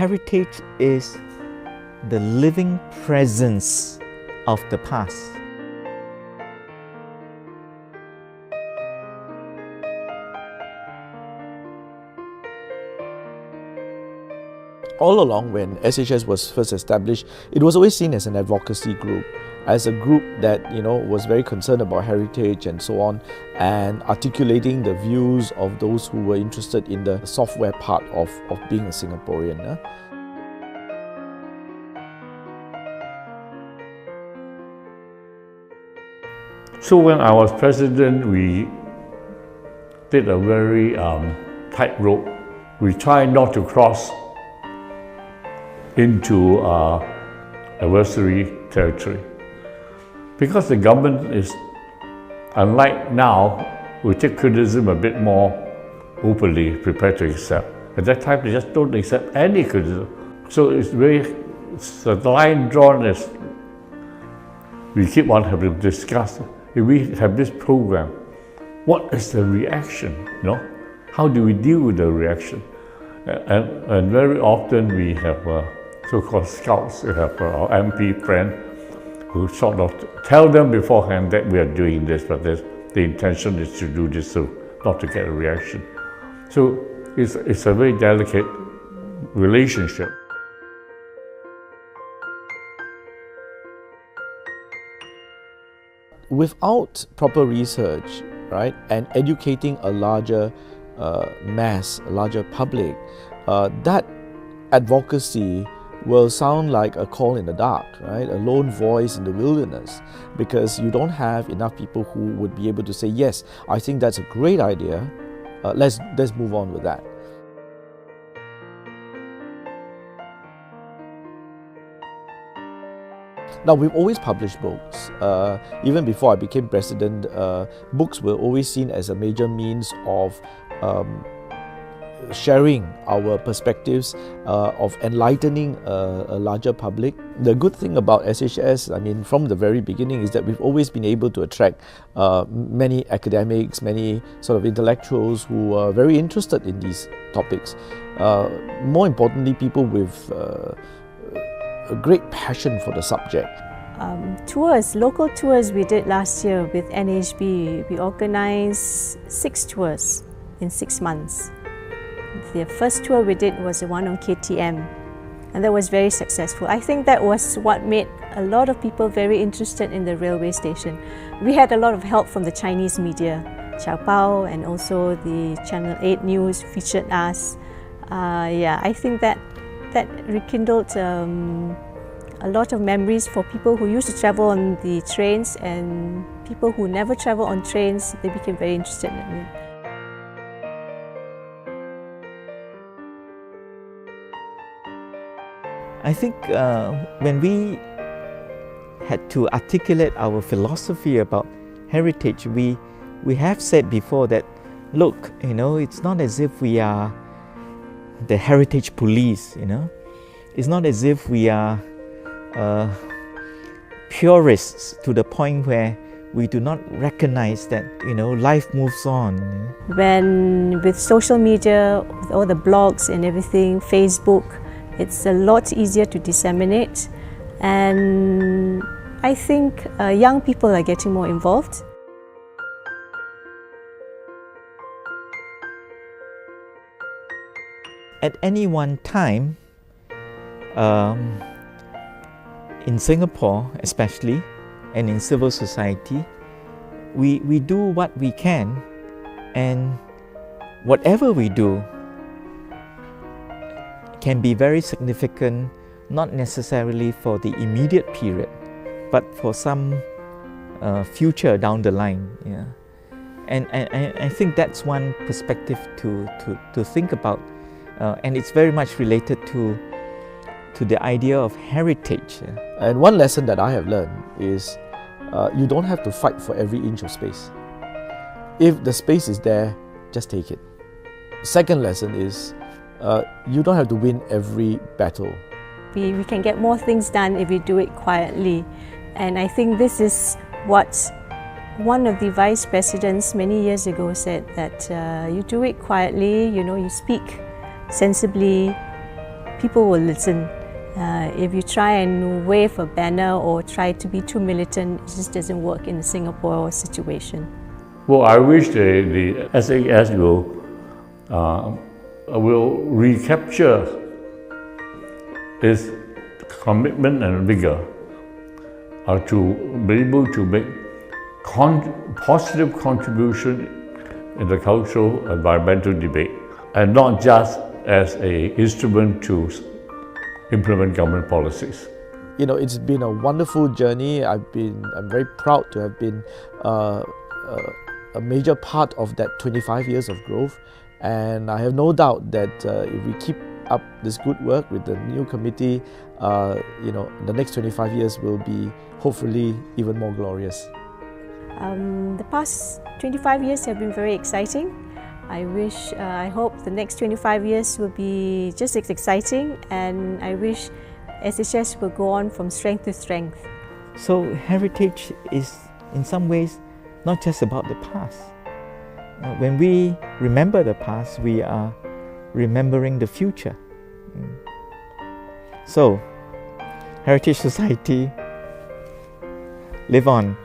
heritage is the living presence of the past. All along when SHS was first established, it was always seen as an advocacy group, as a group that was very concerned about heritage and so on, and articulating the views of those who were interested in the software part of being a Singaporean. So when I was president, we did a very tightrope. We tried not to cross into adversary territory. Because the government is, unlike now, we take criticism a bit more openly, prepared to accept. At that time, they just don't accept any criticism. So it's the line drawn is, we keep on having to discuss. If we have this program, what is the reaction? How do we deal with the reaction? And very often we have so-called scouts, we have our MP friend who sort of tell them beforehand that we are doing this, but the intention is to do this so not to get a reaction. So it's a very delicate relationship. Without proper research, right, and educating a larger mass, a larger public, that advocacy will sound like a call in the dark, right? A lone voice in the wilderness, because you don't have enough people who would be able to say, yes, I think that's a great idea, let's move on with that. Now, we've always published books. Even before I became president, books were always seen as a major means of sharing our perspectives, of enlightening a larger public. The good thing about SHS, from the very beginning, is that we've always been able to attract many academics, many sort of intellectuals who are very interested in these topics. More importantly, people with a great passion for the subject. Tours, local tours we did last year with NHB. We organized 6 tours in 6 months. The first tour we did was the one on KTM, and that was very successful. I think that was what made a lot of people very interested in the railway station. We had a lot of help from the Chinese media. Xiao Bao and also the Channel 8 News featured us. I think that rekindled a lot of memories for people who used to travel on the trains, and people who never travel on trains, they became very interested in it. I think when we had to articulate our philosophy about heritage, we have said before that, look, it's not as if we are the heritage police, It's not as if we are purists to the point where we do not recognize that, life moves on. When with social media, with all the blogs and everything, Facebook, it's a lot easier to disseminate, and I think young people are getting more involved. At any one time, in Singapore especially, and in civil society, we do what we can, and whatever we do can be very significant, not necessarily for the immediate period, but for some future down the line. Yeah. And I think that's one perspective to think about, and it's very much related to the idea of heritage. And one lesson that I have learned is you don't have to fight for every inch of space. If the space is there, just take it. Second lesson is you don't have to win every battle. We can get more things done if we do it quietly. And I think this is what one of the vice presidents many years ago said, that you do it quietly, you speak sensibly, people will listen. If you try and wave a banner or try to be too militant, it just doesn't work in the Singapore situation. Well, I wish the SHS will recapture its commitment and vigor to be able to make positive contribution in the cultural environmental debate, and not just as an instrument to implement government policies. You know, it's been a wonderful journey. I'm very proud to have been a major part of that 25 years of growth, and I have no doubt that if we keep up this good work with the new committee, you know, the next 25 years will be hopefully even more glorious. The past 25 years have been very exciting. I hope the next 25 years will be just as exciting, and I wish SHS will go on from strength to strength. So heritage is in some ways not just about the past. When we remember the past, we are remembering the future. So, Heritage Society, live on.